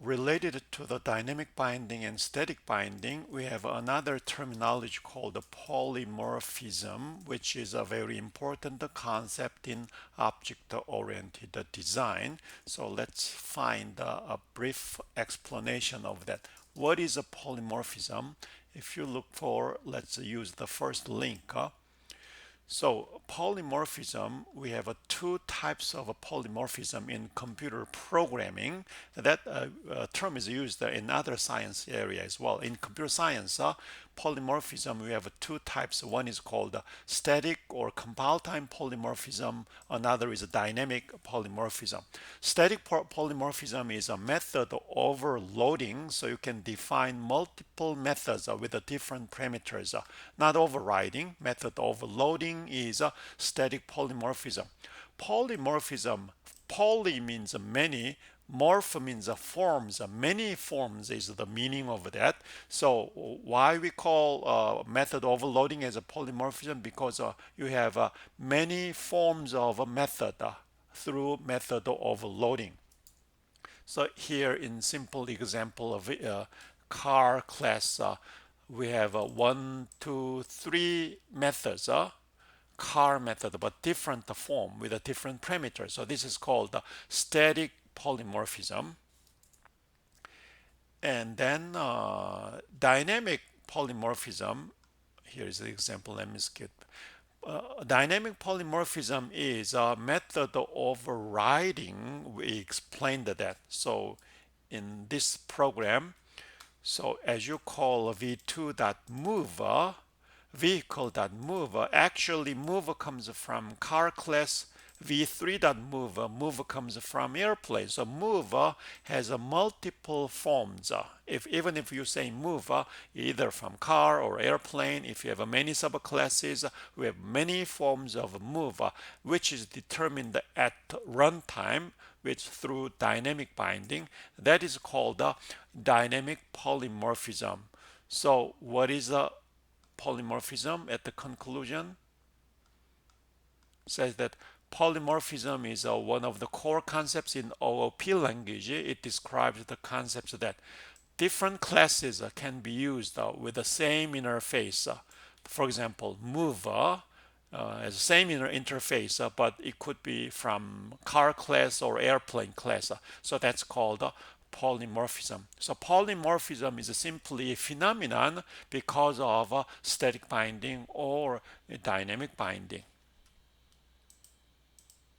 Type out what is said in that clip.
related to the dynamic binding and static binding, we have another terminology called the polymorphism, which is a very important concept in object-oriented design. So let's find a brief explanation of that. What is a polymorphism? If you look for, let's use the first link. So polymorphism, we have two types of a polymorphism in computer programming. That term is used in other science area as well. In computer science, polymorphism, we have two types. One is called static or compile time polymorphism. Another is a dynamic polymorphism. Static polymorphism is a method of overloading, so you can define multiple methods with different parameters. Not overriding. Method overloading is a static polymorphism. Polymorphism, poly means many, morph means forms. Many forms is the meaning of that. So why we call method overloading as a polymorphism? Because you have many forms of a method through method overloading. So here in simple example of car class, we have one, two, three methods. Car method, but different form with a different parameter. So this is called static polymorphism. And then dynamic polymorphism. Here is the example. Let me skip. Dynamic polymorphism is a method of overriding. We explained that. So in this program, so as you call v2.move, vehicle.move, actually move comes from car class. v3.move, move comes from airplane. So move has a multiple forms. If even if you say move either from car or airplane, if you have many subclasses, we have many forms of move, which is determined at runtime, which through dynamic binding, that is called dynamic polymorphism. So what is a polymorphism? At the conclusion says that polymorphism is one of the core concepts in OOP language. It describes the concepts that different classes can be used with the same interface. For example, move has the same interface, but it could be from car class or airplane class. So that's called polymorphism. So polymorphism is simply a phenomenon because of static binding or dynamic binding.